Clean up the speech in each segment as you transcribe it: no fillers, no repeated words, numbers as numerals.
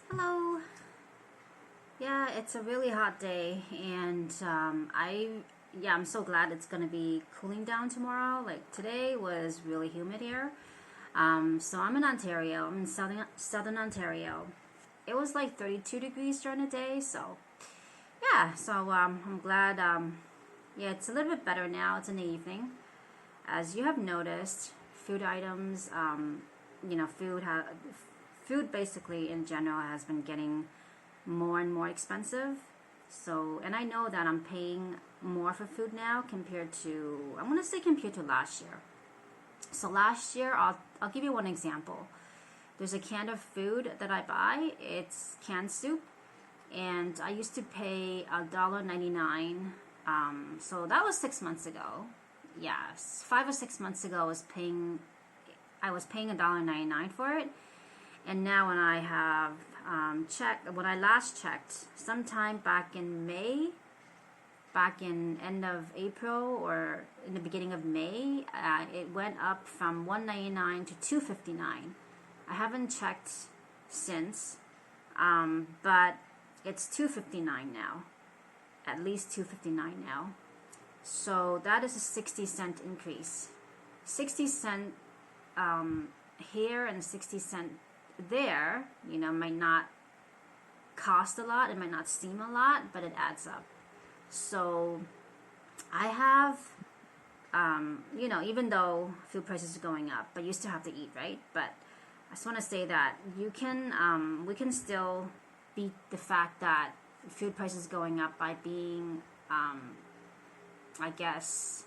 Hello. Yeah, it's a really hot day, and I'm so glad it's gonna be cooling down tomorrow. Like today was really humid here. So I'm in Ontario. I'm in southern Ontario. It was like 32 degrees during the day, so yeah. So I'm glad. Yeah, it's a little bit better now. It's in the evening. As you have noticed, food items, food basically in general has been getting more and more expensive. So, and I know that I'm paying more for food now compared to, I want to say compared to last year. So last year, I'll give you one example. There's a can of food that I buy. It's canned soup, and I used to pay $1.99. So that was 6 months ago. Yes, 5 or 6 months ago, I was paying $1.99 for it, and now when I have when I last checked, sometime back in May, back in end of April or in the beginning of May, it went up from $1.99 to $2.59. I haven't checked since, but it's $2.59 now, at least $2.59 now. So that is a 60-cent increase. 60 cent here and 60 cent there, might not cost a lot, it might not seem a lot, but it adds up. So I have, even though food prices are going up, but you still have to eat, right? But I just want to say that we can still beat the fact that food prices going up by being, I guess,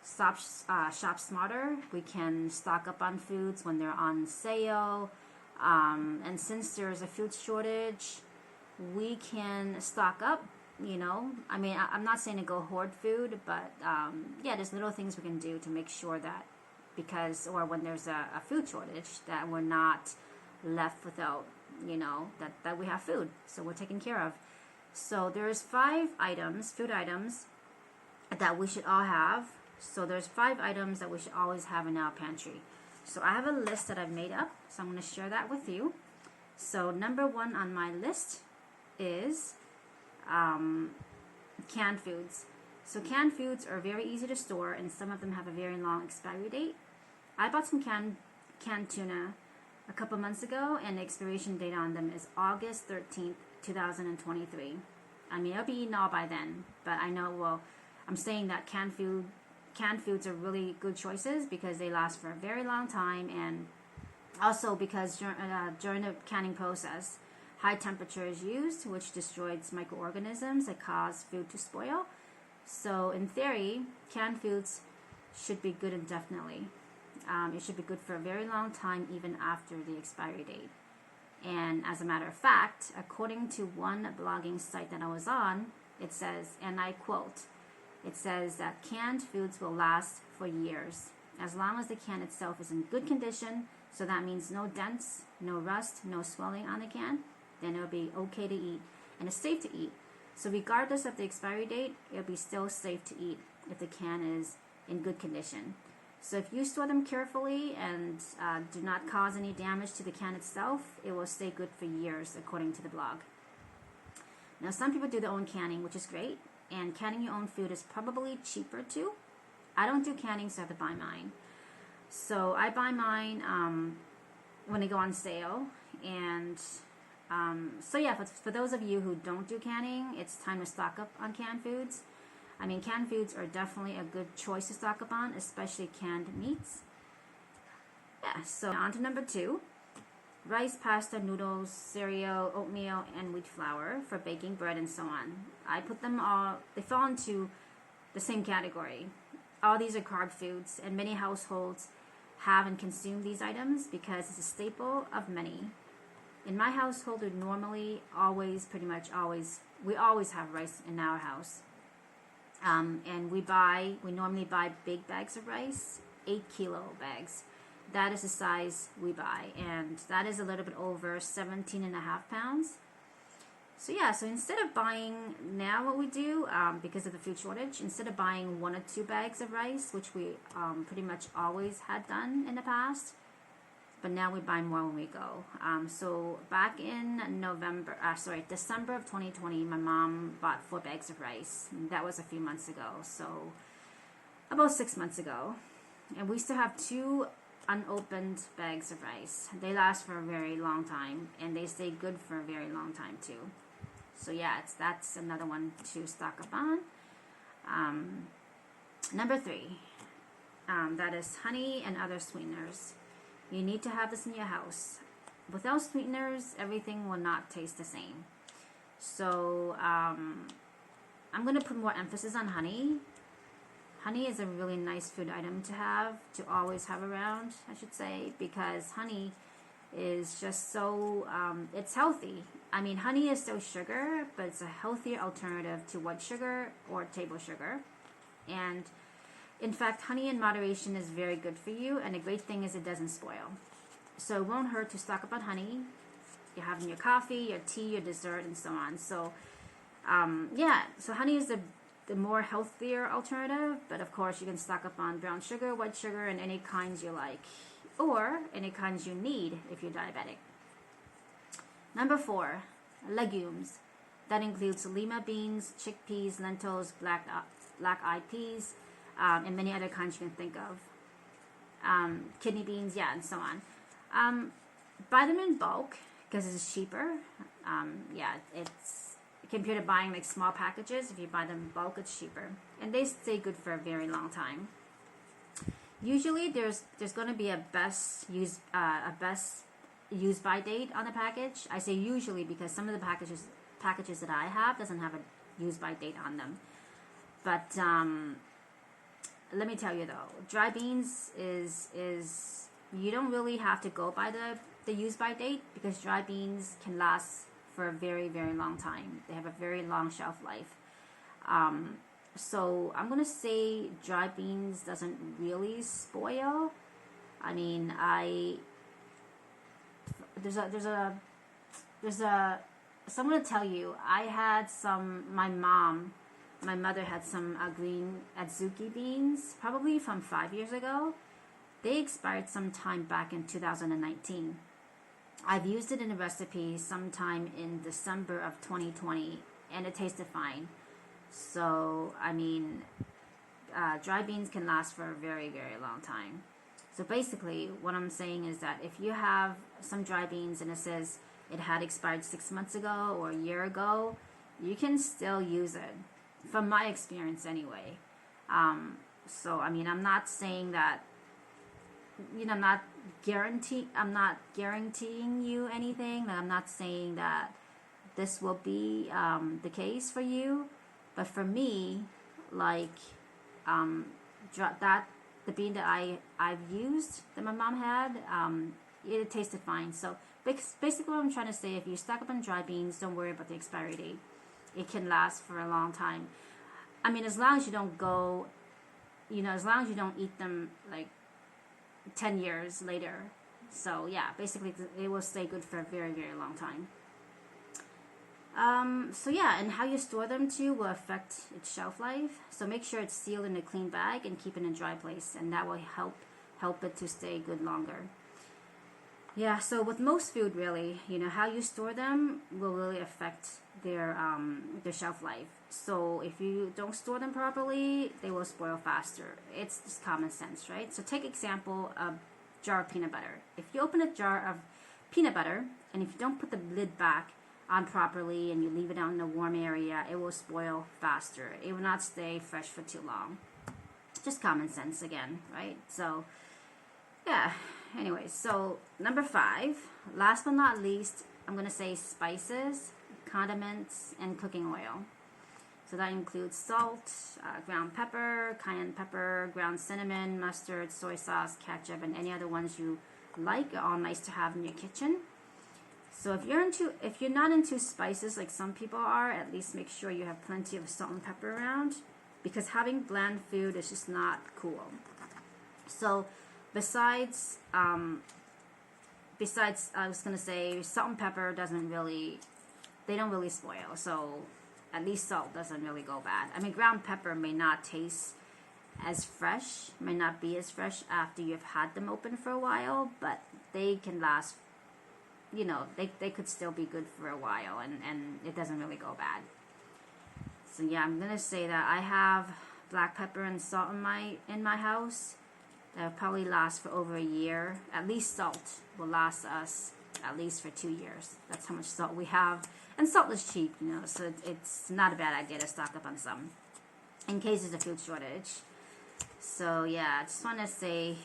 shop smarter. We can stock up on foods when they're on sale. And since there's a food shortage, we can stock up. I'm not saying to go hoard food, but there's little things we can do to make sure that or when there's a food shortage, that we're not left without, that we have food, so we're taken care of. So there's 5 food items that we should all have. So there's 5 items that we should always have in our pantry. So I have a list that I've made up, so I'm going to share that with you. So number 1 on my list is canned foods. So canned foods are very easy to store, and some of them have a very long expiry date. I bought some canned tuna a couple months ago, and the expiration date on them is August 13th, 2023. I mean, it'll be eaten all by then, but I know, I'm saying that canned foods are really good choices because they last for a very long time, and also because during the canning process, high temperature is used, which destroys microorganisms that cause food to spoil. So in theory, canned foods should be good indefinitely. It should be good for a very long time, even after the expiry date. And as a matter of fact, according to one blogging site that I was on, it says, and I quote, it says that canned foods will last for years, as long as the can itself is in good condition. So that means no dents, no rust, no swelling on the can. Then it'll be okay to eat, and it's safe to eat. So regardless of the expiry date, it'll be still safe to eat if the can is in good condition. So if you store them carefully and do not cause any damage to the can itself, it will stay good for years, according to the blog. Now, some people do their own canning, which is great, and canning your own food is probably cheaper too. I don't do canning, so I have to buy mine. So I buy mine when they go on sale, and for those of you who don't do canning, it's time to stock up on canned foods. I mean, canned foods are definitely a good choice to stock up on, especially canned meats. Yeah, so on to number 2. Rice, pasta, noodles, cereal, oatmeal, and wheat flour for baking bread and so on. I put them all, they fall into the same category. All these are carb foods, and many households have and consume these items because it's a staple of many. In my household, we normally we always have rice in our house. And we normally buy big bags of rice, 8-kilo bags. That is the size we buy, and that is a little bit over 17.5 pounds. So instead of buying, now what we do, because of the food shortage, instead of buying 1 or 2 bags of rice, which we pretty much always had done in the past, but now we buy more when we go. So back in December of 2020, my mom bought 4 bags of rice. That was a few months ago, so about 6 months ago. And we still have 2 unopened bags of rice. They last for a very long time, and they stay good for a very long time too. So yeah, that's another one to stock up on. Number 3, that is honey and other sweeteners. You need to have this in your house. Without sweeteners, everything will not taste the same. So I'm going to put more emphasis on honey. Honey is a really nice food item to always have around, I should say, because honey is just so, it's healthy. I mean, honey is still sugar, but it's a healthier alternative to white sugar or table sugar. And in fact, honey in moderation is very good for you, and the great thing is it doesn't spoil. So it won't hurt to stock up on honey. You have in your coffee, your tea, your dessert, and so on. So, so honey is the more healthier alternative, but of course you can stock up on brown sugar, white sugar, and any kinds you like, or any kinds you need if you're diabetic. Number 4, legumes. That includes lima beans, chickpeas, lentils, black-eyed peas, and many other kinds you can think of. Kidney beans, and so on. Buy them in bulk because it's cheaper. It's compared to buying like small packages. If you buy them in bulk, it's cheaper, and they stay good for a very long time. Usually, there's going to be a best use by date on the package. I say usually because some of the packages that I have doesn't have a use by date on them, but let me tell you though, dry beans is you don't really have to go by the use by date, because dry beans can last for a very, very long time. They have a very long shelf life. So I'm gonna say dry beans doesn't really spoil. I mean, so I'm gonna tell you, my mother had some green adzuki beans, probably from 5 years ago. They expired sometime back in 2019. I've used it in a recipe sometime in December of 2020, and it tasted fine. So, I mean, dry beans can last for a very, very long time. So basically, what I'm saying is that if you have some dry beans and it says it had expired 6 months ago or a year ago, you can still use it. From my experience anyway. So I mean, I'm not saying that, I'm not guaranteeing you anything. I'm not saying that this will be the case for you, but for me, like the bean that I've used that my mom had, it tasted fine. So basically what I'm trying to say, if you stock up on dry beans, don't worry about the expiry date. It can last for a long time. I mean, as long as you don't eat them like 10 years later. So yeah, basically it will stay good for a very, very long time. So yeah, and how you store them too will affect its shelf life. So make sure it's sealed in a clean bag and keep it in a dry place, and that will help it to stay good longer. Yeah, so with most food, really, how you store them will really affect their shelf life. So if you don't store them properly, they will spoil faster. It's just common sense, right? So take example of jar of peanut butter. If you open a jar of peanut butter, and if you don't put the lid back on properly and you leave it out in a warm area, it will spoil faster. It will not stay fresh for too long. Just common sense again, right? So yeah, anyways, so number 5, last but not least, I'm going to say spices, condiments, and cooking oil. So that includes salt, ground pepper, cayenne pepper, ground cinnamon, mustard, soy sauce, ketchup, and any other ones you like are all nice to have in your kitchen. So if you're not into spices like some people are, at least make sure you have plenty of salt and pepper around, because having bland food is just not cool. So besides I was gonna say salt and pepper they don't really spoil. So at least salt doesn't really go bad. I mean, ground pepper may not taste as fresh, might not be as fresh after you've had them open for a while, but they can last, you know, they could still be good for a while, and it doesn't really go bad. So yeah, I'm gonna say that I have black pepper and salt in my house that will probably last for over a year. At least salt will last us at least for 2 years. That's how much salt we have. And salt is cheap, you know, so it's not a bad idea to stock up on some in case there's a food shortage. So yeah, I just want to say,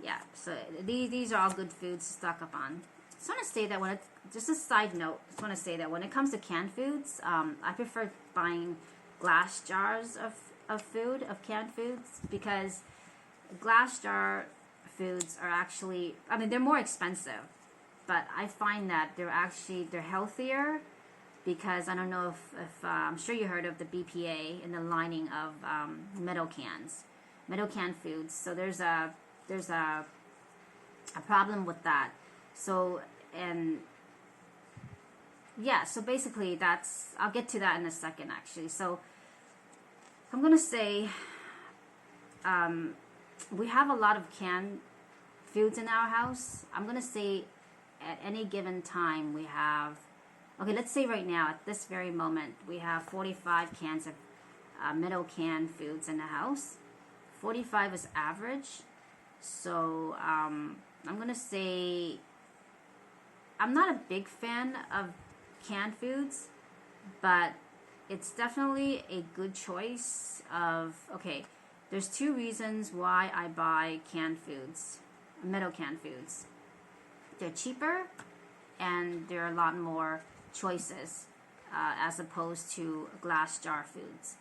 yeah, so these are all good foods to stock up on. I just want to say that just a side note, I just want to say that when it comes to canned foods, I prefer buying glass jars of canned foods, because glass jar foods are actually, I mean, they're more expensive, but I find that they're healthier, because I don't know if I'm sure you heard of the BPA in the lining of metal canned foods. So there's a problem with that. So, and yeah, so basically I'll get to that in a second actually. So I'm gonna say we have a lot of canned foods in our house. I'm gonna say at any given time we have, okay, let's say right now at this very moment we have 45 cans of metal canned foods in the house. 45 is average. So I'm gonna say I'm not a big fan of canned foods, but it's definitely a good choice of, okay, there's 2 reasons why I buy canned foods, metal canned foods. They're cheaper, and there are a lot more choices as opposed to glass jar foods.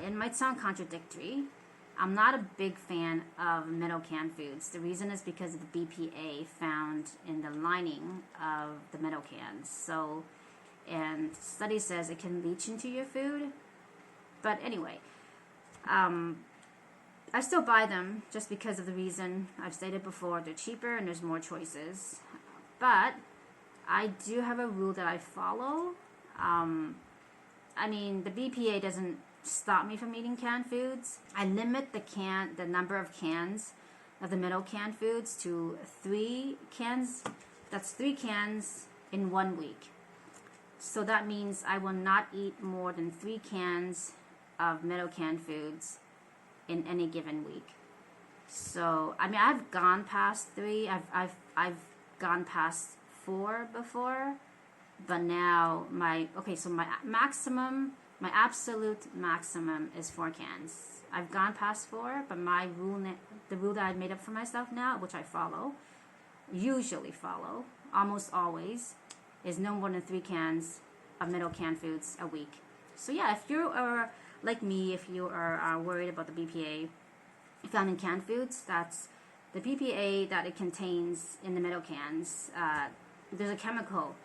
It might sound contradictory. I'm not a big fan of metal canned foods. The reason is because of the BPA found in the lining of the metal cans. So, and study says it can leach into your food. But anyway, I still buy them just because of the reason I've stated before. They're cheaper and there's more choices. But I do have a rule that I follow. I mean, the BPA doesn't stop me from eating canned foods. I limit the number of cans of the metal canned foods to 3 cans. That's 3 cans in 1 week. So that means I will not eat more than 3 cans of metal canned foods in any given week. So I mean, I've gone past 3. I've gone past 4 before, but now my absolute maximum is 4 cans. I've gone past 4, but the rule that I made up for myself now, which I usually follow, almost always, is no more than 3 cans of metal canned foods a week. So yeah, if you are like me, if you are worried about the BPA found in canned foods, that's the BPA that it contains in the metal cans. There's a chemical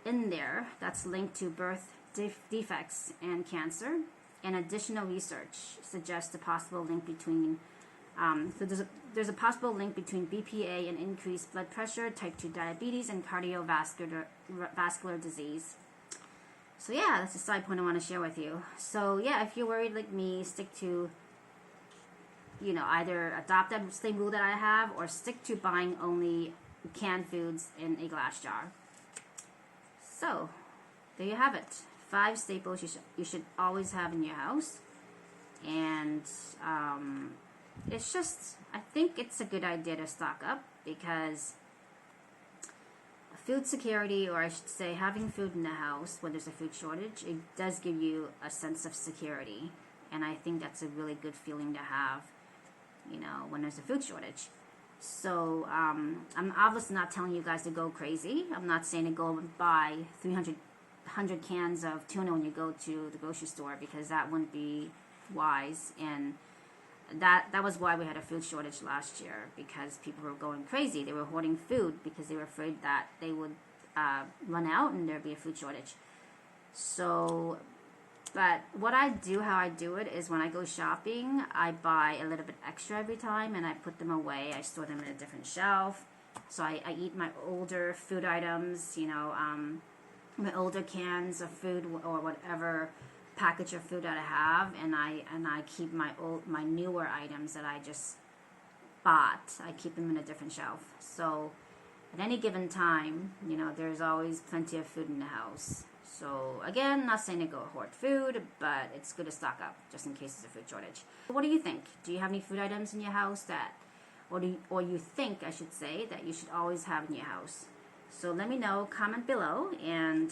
in there that's linked to birth defects and cancer, and additional research suggests a possible link between there's a possible link between BPA and increased blood pressure, type 2 diabetes, and vascular disease. So yeah, that's a side point I want to share with you. So yeah, if you're worried like me, stick to, you know, either adopt that same rule that I have, or stick to buying only canned foods in a glass jar. So there you have it. 5 staples you should always have in your house. And it's just, I think it's a good idea to stock up, because food security, or I should say having food in the house when there's a food shortage, it does give you a sense of security. And I think that's a really good feeling to have, you know, when there's a food shortage. So I'm obviously not telling you guys to go crazy. I'm not saying to go and buy 100 cans of tuna when you go to the grocery store, because that wouldn't be wise. And that was why we had a food shortage last year, because people were going crazy. They were hoarding food because they were afraid that they would run out and there'd be a food shortage. So, but what I do, how I do it, is when I go shopping, I buy a little bit extra every time, and I put them away. I store them in a different shelf. So I eat my older food items, you know, my older cans of food or whatever package of food that I have, and I keep my newer items that I just bought. I keep them in a different shelf. So at any given time, you know, there's always plenty of food in the house. So again, not saying to go hoard food, but it's good to stock up just in case there's a food shortage. What do you think? Do you have any food items in your house that, or you think, I should say, that you should always have in your house? So let me know, comment below, and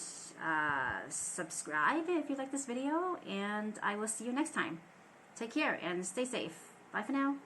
subscribe if you like this video, and I will see you next time. Take care and stay safe. Bye for now.